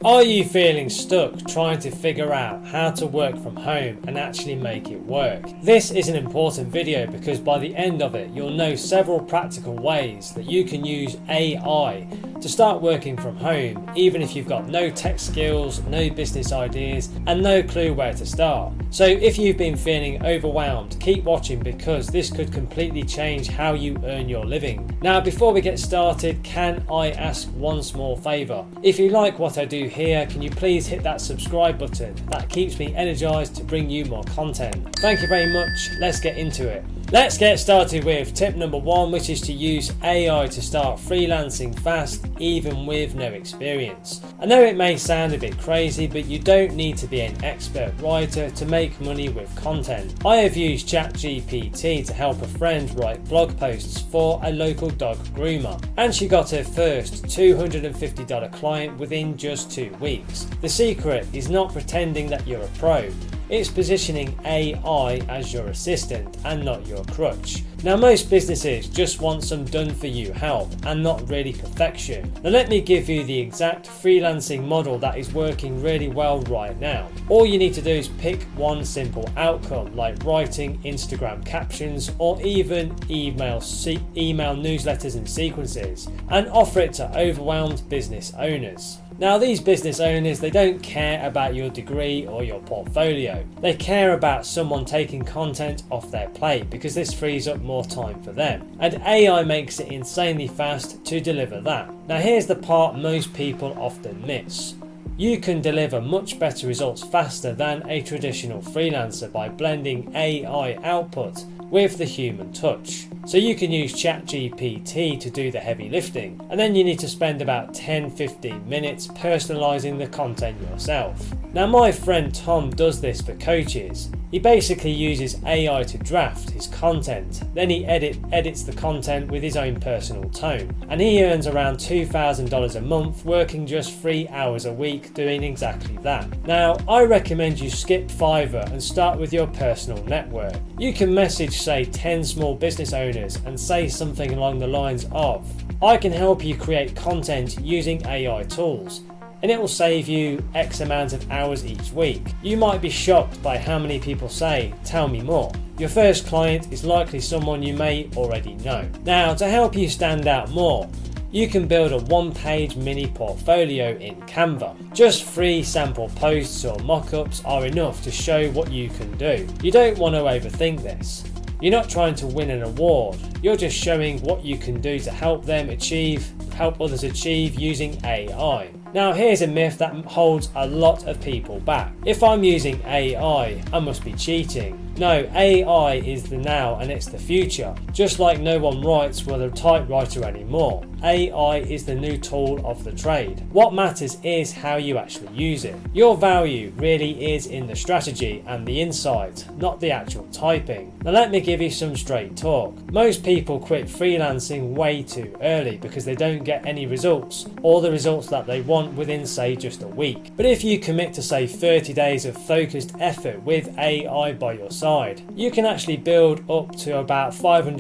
Are you feeling stuck trying to figure out how to work from home and actually make it work? This is an important video because by the end of it you'll know several practical ways that you can use AI to start working from home even if you've got no tech skills, no business ideas and no clue where to start. So if you've been feeling overwhelmed, keep watching because this could completely change how you earn your living. Now before we get started, can I ask one small favour? If you like what I do here, can you please hit that subscribe button? That keeps me energized to bring you more content. Thank you very much. Let's get into it. Let's get started with tip number 1, which is to use AI to start freelancing fast even with no experience. I know it may sound a bit crazy, but you don't need to be an expert writer to make money with content. I have used ChatGPT to help a friend write blog posts for a local dog groomer, and she got her first $250 client within just 2 weeks. The secret is not pretending that you're a pro. It's positioning AI as your assistant and not your crutch. Now most businesses just want some done for you help and not really perfection. Now let me give you the exact freelancing model that is working really well right now. All you need to do is pick one simple outcome like writing Instagram captions or even email newsletters and sequences and offer it to overwhelmed business owners. Now these business owners, they don't care about your degree or your portfolio. They care about someone taking content off their plate because this frees up more time for them. And AI makes it insanely fast to deliver that. Now here's the part most people often miss. You can deliver much better results faster than a traditional freelancer by blending AI output with the human touch. So you can use ChatGPT to do the heavy lifting, and then you need to spend about 10-15 minutes personalizing the content yourself. Now my friend Tom does this for coaches. He basically uses AI to draft his content, then he edits the content with his own personal tone, and he earns around $2,000 a month working just 3 hours a week doing exactly that. Now I recommend you skip Fiverr and start with your personal network. You can message say 10 small business owners and say something along the lines of, I can help you create content using AI tools, and it will save you X amount of hours each week. You might be shocked by how many people say, tell me more. Your first client is likely someone you may already know. Now to help you stand out more, you can build a one-page mini portfolio in Canva. Just 3 sample posts or mock-ups are enough to show what you can do. You don't want to overthink this. You're not trying to win an award, you're just showing what you can do to help others achieve using AI. Now here's a myth that holds a lot of people back. If I'm using AI, I must be cheating. No, AI is the now and it's the future. Just like no one writes with a typewriter anymore, AI is the new tool of the trade. What matters is how you actually use it. Your value really is in the strategy and the insight, not the actual typing. Now let me give you some straight talk. Most people quit freelancing way too early because they don't get any results or the results that they want within say just a week. But if you commit to say 30 days of focused effort with AI by your side, you can actually build up to about $500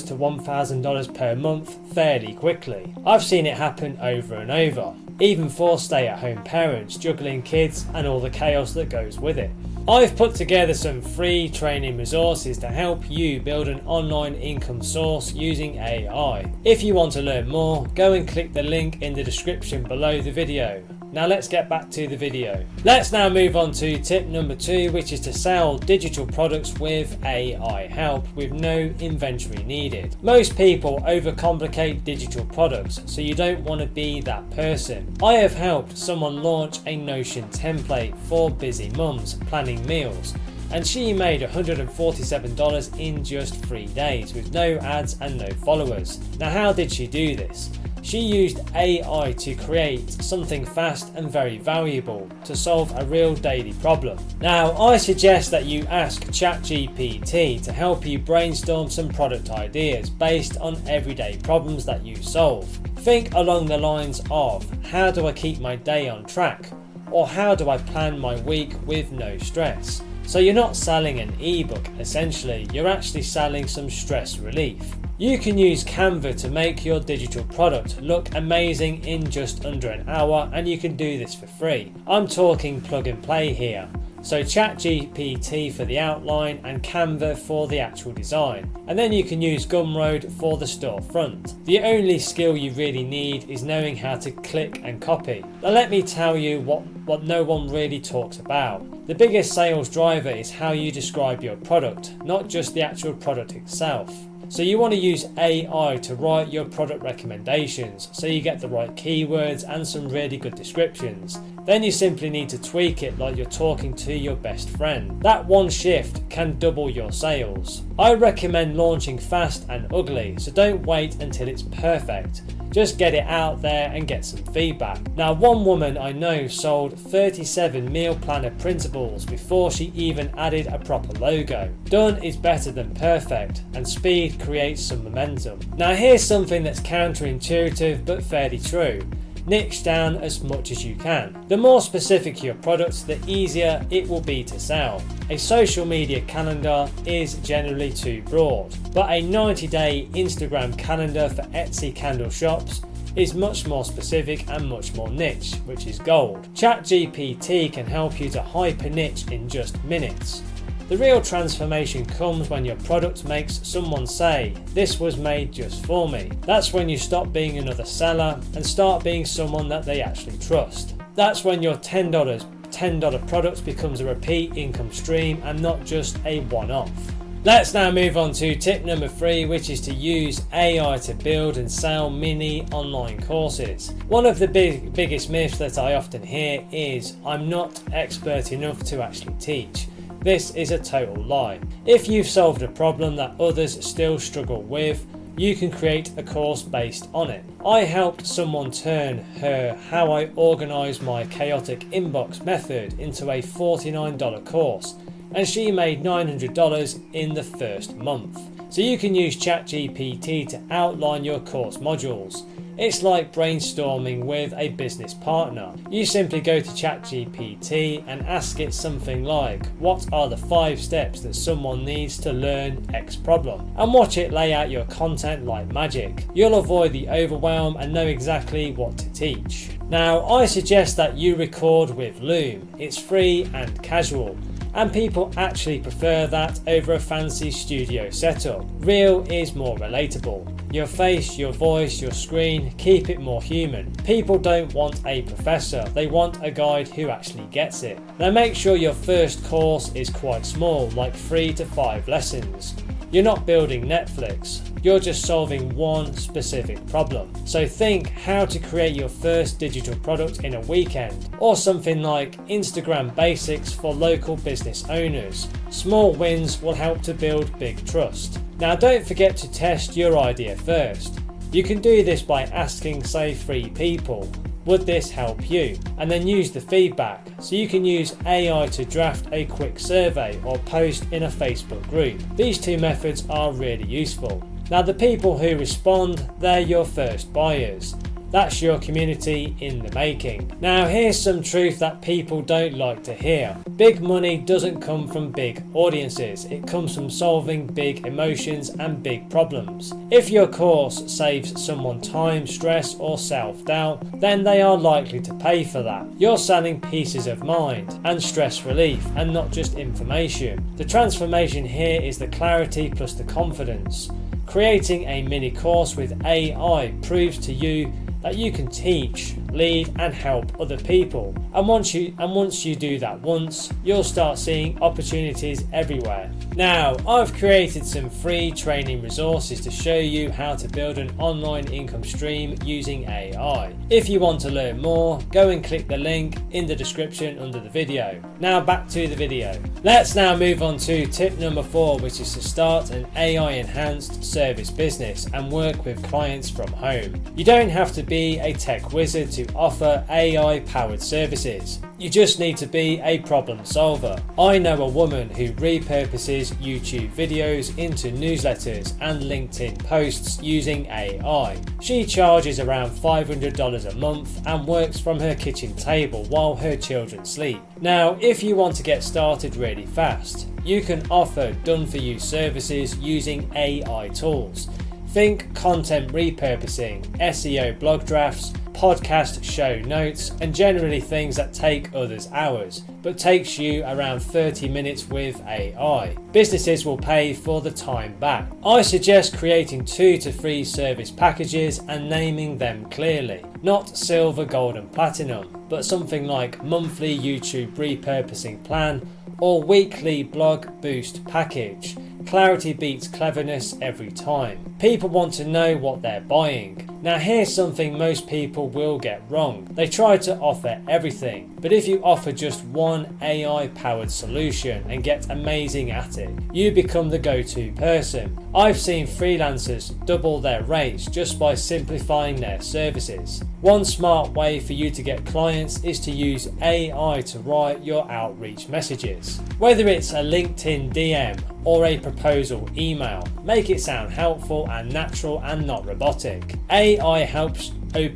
to $1,000 per month fairly quickly. I've seen it happen over and over, even for stay-at-home parents juggling kids and all the chaos that goes with it. I've put together some free training resources to help you build an online income source using AI. If you want to learn more, go and click the link in the description below the video. Now let's get back to the video. Let's now move on to tip number 2, which is to sell digital products with AI help with no inventory needed. Most people overcomplicate digital products, so you don't want to be that person. I have helped someone launch a Notion template for busy mums planning meals, and she made $147 in just 3 days with no ads and no followers. Now how did she do this? She used AI to create something fast and very valuable to solve a real daily problem. Now I suggest that you ask ChatGPT to help you brainstorm some product ideas based on everyday problems that you solve. Think along the lines of, how do I keep my day on track? Or how do I plan my week with no stress? So you're not selling an ebook, essentially, you're actually selling some stress relief. You can use Canva to make your digital product look amazing in just under an hour, and you can do this for free. I'm talking plug and play here. So ChatGPT for the outline and Canva for the actual design. And then you can use Gumroad for the storefront. The only skill you really need is knowing how to click and copy. Now let me tell you what no one really talks about. The biggest sales driver is how you describe your product, not just the actual product itself. So you want to use AI to write your product recommendations so you get the right keywords and some really good descriptions. Then you simply need to tweak it like you're talking to your best friend. That one shift can double your sales. I recommend launching fast and ugly, so don't wait until it's perfect. Just get it out there and get some feedback. Now, one woman I know sold 37 meal planner printables before she even added a proper logo. Done is better than perfect, and speed creates some momentum. Now, here's something that's counterintuitive but fairly true. Niche down as much as you can. The more specific your product, the easier it will be to sell. A social media calendar is generally too broad, but a 90-day Instagram calendar for Etsy candle shops is much more specific and much more niche, which is gold. ChatGPT can help you to hyper niche in just minutes. The real transformation comes when your product makes someone say, "This was made just for me." That's when you stop being another seller and start being someone that they actually trust. That's when your $10 product becomes a repeat income stream and not just a one-off. Let's now move on to tip number 3, which is to use AI to build and sell mini online courses. One of the biggest myths that I often hear is, "I'm not expert enough to actually teach." This is a total lie. If you've solved a problem that others still struggle with, you can create a course based on it. I helped someone turn her "How I Organize My Chaotic Inbox" method into a $49 course, and she made $900 in the first month. So you can use ChatGPT to outline your course modules. It's like brainstorming with a business partner. You simply go to ChatGPT and ask it something like, "What are the 5 steps that someone needs to learn X problem?" and watch it lay out your content like magic. You'll avoid the overwhelm and know exactly what to teach. Now, I suggest that you record with Loom. It's free and casual, and people actually prefer that over a fancy studio setup. Real is more relatable. Your face, your voice, your screen, keep it more human. People don't want a professor, they want a guide who actually gets it. Now make sure your first course is quite small, like 3 to 5 lessons. You're not building Netflix, you're just solving one specific problem. So think how to create your first digital product in a weekend, or something like Instagram basics for local business owners. Small wins will help to build big trust. Now don't forget to test your idea first. You can do this by asking, say, 3 people, "Would this help you?" and then use the feedback. So you can use AI to draft a quick survey or post in a Facebook group. These 2 methods are really useful. Now the people who respond, they're your first buyers. That's your community in the making. Now here's some truth that people don't like to hear. Big money doesn't come from big audiences. It comes from solving big emotions and big problems. If your course saves someone time, stress or self-doubt, then they are likely to pay for that. You're selling pieces of mind and stress relief and not just information. The transformation here is the clarity plus the confidence. Creating a mini course with AI proves to you that you can teach, lead and help other people. And once you do that once, you'll start seeing opportunities everywhere. Now, I've created some free training resources to show you how to build an online income stream using AI. If you want to learn more, go and click the link in the description under the video. Now back to the video. Let's now move on to tip number 4, which is to start an AI enhanced service business and work with clients from home. You don't have to be a tech wizard to offer AI powered services. You just need to be a problem solver. I know a woman who repurposes YouTube videos into newsletters and LinkedIn posts using AI. She charges around $500 a month and works from her kitchen table while her children sleep. Now, if you want to get started really fast, you can offer done for you services using AI tools. Think content repurposing, SEO blog drafts, podcast show notes, and generally things that take others hours, but takes you around 30 minutes with AI. Businesses will pay for the time back. I suggest creating 2 to 3 service packages and naming them clearly. Not silver, gold and platinum, but something like monthly YouTube repurposing plan or weekly blog boost package. Clarity beats cleverness every time. People want to know what they're buying. Now here's something most people will get wrong. They try to offer everything, but if you offer just one AI powered solution and get amazing at it, you become the go-to person. I've seen freelancers double their rates just by simplifying their services. One smart way for you to get clients is to use AI to write your outreach messages. Whether it's a LinkedIn DM or a proposal email, make it sound helpful and natural and not robotic. AI helps you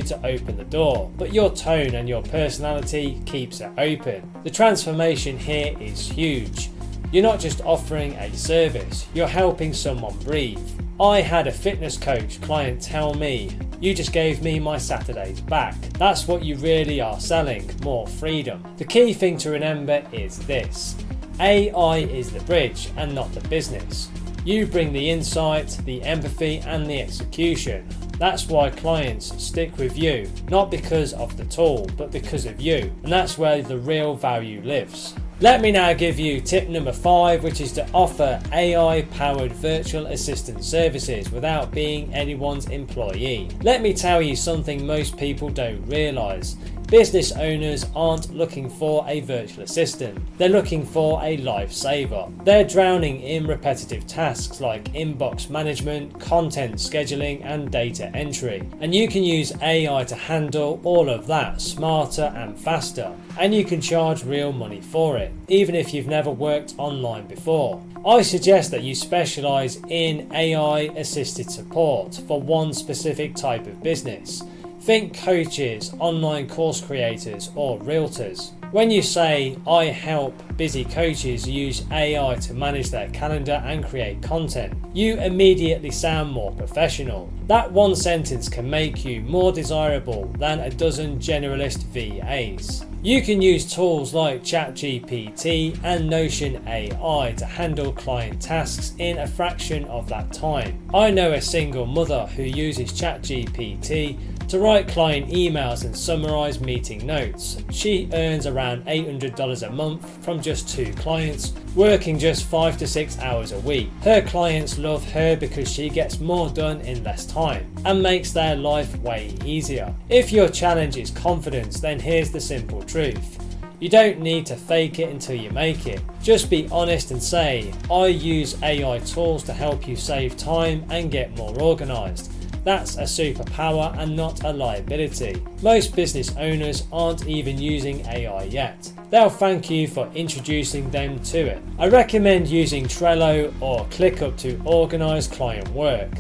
to open the door, but your tone and your personality keeps it open. The transformation here is huge. You're not just offering a service, you're helping someone breathe. I had a fitness coach client tell me, "You just gave me my Saturdays back." That's what you really are selling, more freedom. The key thing to remember is this: AI is the bridge and not the business. You bring the insight, the empathy and the execution. That's why clients stick with you, not because of the tool, but because of you. And that's where the real value lives. Let me now give you tip number 5, which is to offer AI-powered virtual assistant services without being anyone's employee. Let me tell you something most people don't realise. Business owners aren't looking for a virtual assistant, they're looking for a lifesaver. They're drowning in repetitive tasks like inbox management, content scheduling and data entry. And you can use AI to handle all of that smarter and faster. And you can charge real money for it, even if you've never worked online before. I suggest that you specialise in AI assisted support for one specific type of business. Think coaches, online course creators or realtors. When you say, "I help busy coaches use AI to manage their calendar and create content," you immediately sound more professional. That one sentence can make you more desirable than a dozen generalist VAs. You can use tools like ChatGPT and Notion AI to handle client tasks in a fraction of that time. I know a single mother who uses ChatGPT to write client emails and summarize meeting notes. She earns around $800 a month from just 2 clients, working just 5 to 6 hours a week. Her clients love her because she gets more done in less time and makes their life way easier. If your challenge is confidence, then here's the simple truth. You don't need to fake it until you make it. Just be honest and say, "I use AI tools to help you save time and get more organized." That's a superpower and not a liability. Most business owners aren't even using AI yet. They'll thank you for introducing them to it. I recommend using Trello or ClickUp to organize client work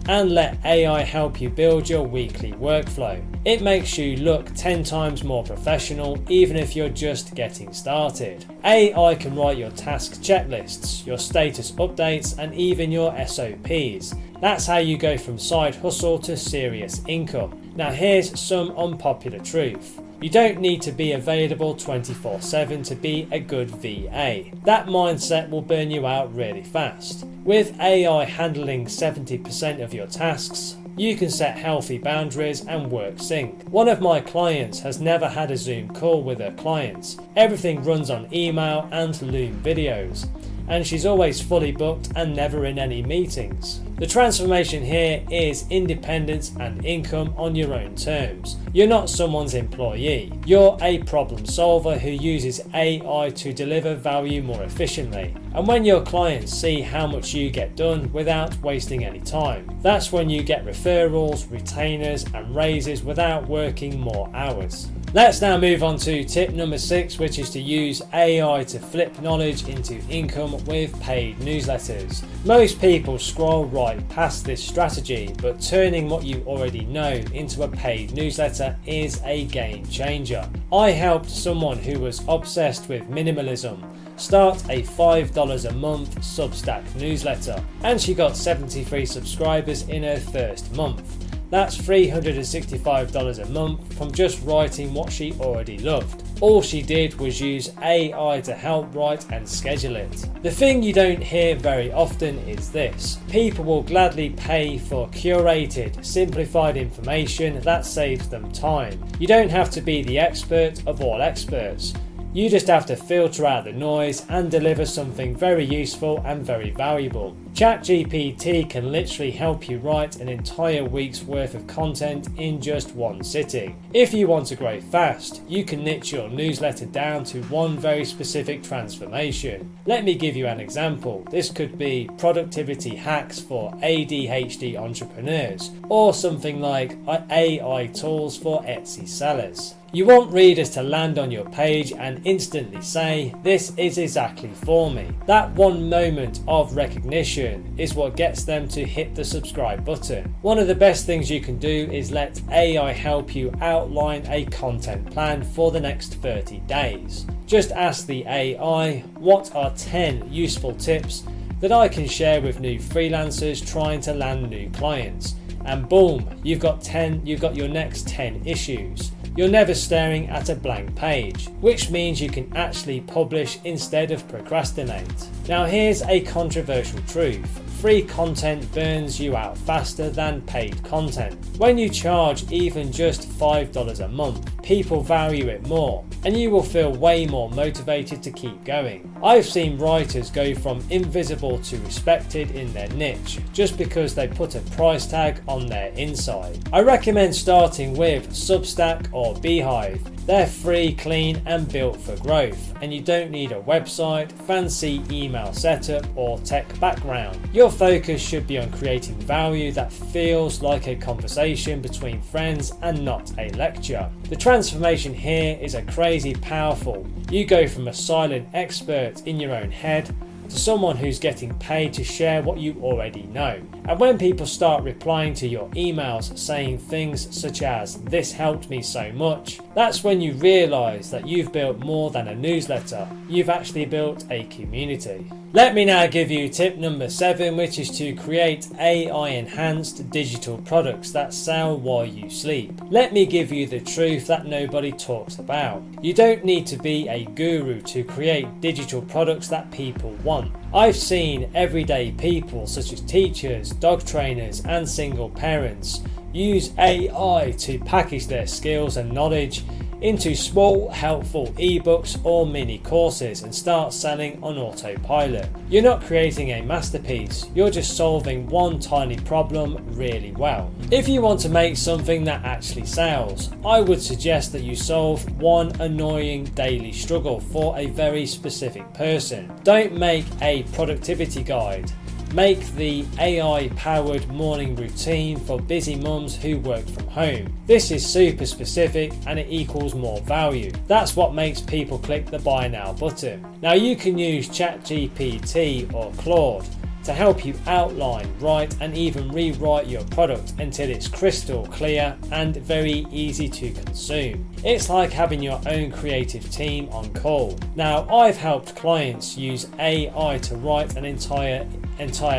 and let AI help you build your weekly workflow. It makes you look 10 times more professional even if you're just getting started. AI can write your task checklists, your status updates and even your SOPs. That's how you go from side hustle to serious income. Now here's some unpopular truth. You don't need to be available 24/7 to be a good VA. That mindset will burn you out really fast. With AI handling 70% of your tasks, you can set healthy boundaries and work sync. One of my clients has never had a Zoom call with her clients. Everything runs on email and Loom videos, and she's always fully booked and never in any meetings. The transformation here is independence and income on your own terms. You're not someone's employee. You're a problem solver who uses AI to deliver value more efficiently. And when your clients see how much you get done without wasting any time, that's when you get referrals, retainers and raises without working more hours. Let's now move on to tip number 6, which is to use AI to flip knowledge into income with paid newsletters. Most people scroll right past this strategy, but turning what you already know into a paid newsletter is a game changer. I helped someone who was obsessed with minimalism start a $5 a month Substack newsletter, and she got 73 subscribers in her first month. That's $365 a month from just writing what she already loved. All she did was use AI to help write and schedule it. The thing you don't hear very often is this: people will gladly pay for curated, simplified information that saves them time. You don't have to be the expert of all experts. You just have to filter out the noise and deliver something very useful and very valuable. ChatGPT can literally help you write an entire week's worth of content in just one sitting. If you want to grow fast, you can niche your newsletter down to one very specific transformation. Let me give you an example. This could be productivity hacks for ADHD entrepreneurs, or something like AI tools for Etsy sellers. You want readers to land on your page and instantly say, "This is exactly for me." That one moment of recognition is what gets them to hit the subscribe button. One of the best things you can do is let AI help you outline a content plan for the next 30 days. Just ask the AI, what are 10 useful tips that I can share with new freelancers trying to land new clients? And boom, you've got your next 10 issues. You're never staring at a blank page, which means you can actually publish instead of procrastinate. Now here's a controversial truth. Free content burns you out faster than paid content. When you charge even just $5 a month, people value it more, and you will feel way more motivated to keep going. I've seen writers go from invisible to respected in their niche just because they put a price tag on their inside. I recommend starting with Substack or Beehive. They're free, clean, and built for growth, and you don't need a website, fancy email setup, or tech background. Your focus should be on creating value that feels like a conversation between friends and not a lecture. The transformation here is a crazy powerful. You go from a silent expert in your own head to someone who's getting paid to share what you already know. And when people start replying to your emails saying things such as "this helped me so much," that's when you realise that you've built more than a newsletter. You've actually built a community. Let me now give you tip number 7, which is to create AI enhanced digital products that sell while you sleep. Let me give you the truth that nobody talks about. You don't need to be a guru to create digital products that people want. I've seen everyday people such as teachers, dog trainers, and single parents use AI to package their skills and knowledge into small, helpful ebooks or mini courses and start selling on autopilot. You're not creating a masterpiece, you're just solving one tiny problem really well. If you want to make something that actually sells, I would suggest that you solve one annoying daily struggle for a very specific person. Don't make a productivity guide. Make the AI-powered morning routine for busy mums who work from home. This is super specific and it equals more value. That's what makes people click the buy now button. Now you can use ChatGPT or Claude to help you outline, write and even rewrite your product until it's crystal clear and very easy to consume. It's like having your own creative team on call. Now I've helped clients use AI to write an entire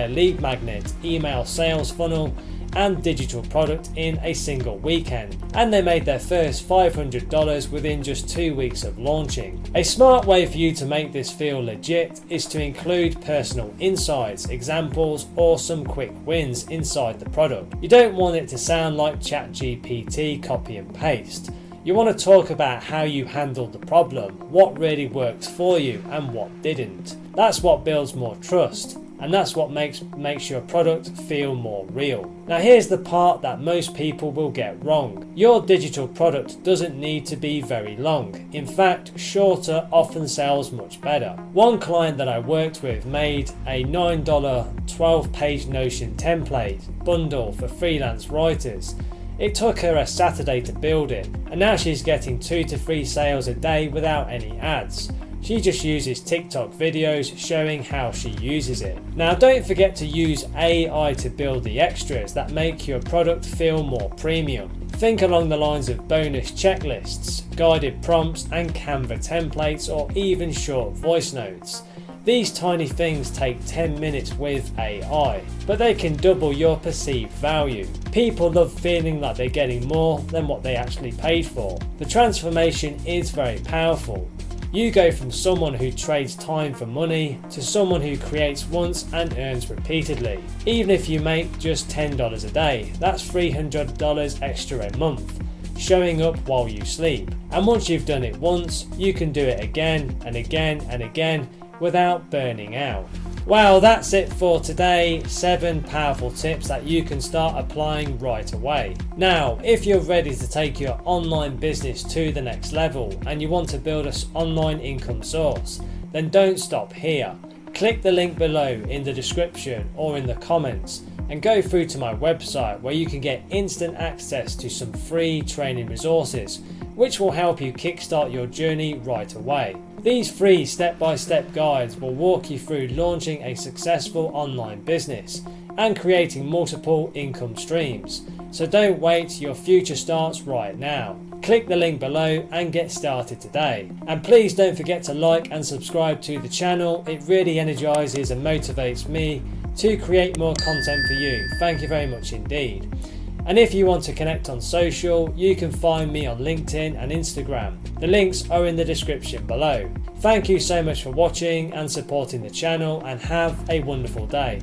lead magnet, email sales funnel and digital product in a single weekend, and they made their first $500 within just 2 weeks of launching. A smart way for you to make this feel legit is to include personal insights, examples or some quick wins inside the product. You don't want it to sound like ChatGPT copy and paste. You want to talk about how you handled the problem, what really worked for you and what didn't. That's what builds more trust, and that's what makes your product feel more real. Now here's the part that most people will get wrong. Your digital product doesn't need to be very long. In fact, shorter often sells much better. One client that I worked with made a $9 12-page Notion template bundle for freelance writers. It took her a Saturday to build it, and now she's getting 2 to 3 sales a day without any ads. She just uses TikTok videos showing how she uses it. Now don't forget to use AI to build the extras that make your product feel more premium. Think along the lines of bonus checklists, guided prompts and Canva templates, or even short voice notes. These tiny things take 10 minutes with AI, but they can double your perceived value. People love feeling like they're getting more than what they actually paid for. The transformation is very powerful. You go from someone who trades time for money to someone who creates once and earns repeatedly. Even if you make just $10 a day, that's $300 extra a month, showing up while you sleep. And once you've done it once, you can do it again and again and again without burning out. Well, that's it for today. 7 powerful tips that you can start applying right away. Now, if you're ready to take your online business to the next level and you want to build an online income source, then don't stop here. Click the link below in the description or in the comments and go through to my website where you can get instant access to some free training resources which will help you kickstart your journey right away. These free step-by-step guides will walk you through launching a successful online business and creating multiple income streams. So don't wait, your future starts right now. Click the link below and get started today. And please don't forget to like and subscribe to the channel. It really energizes and motivates me to create more content for you. Thank you very much indeed. And if you want to connect on social, you can find me on LinkedIn and Instagram. The links are in the description below. Thank you so much for watching and supporting the channel, and have a wonderful day.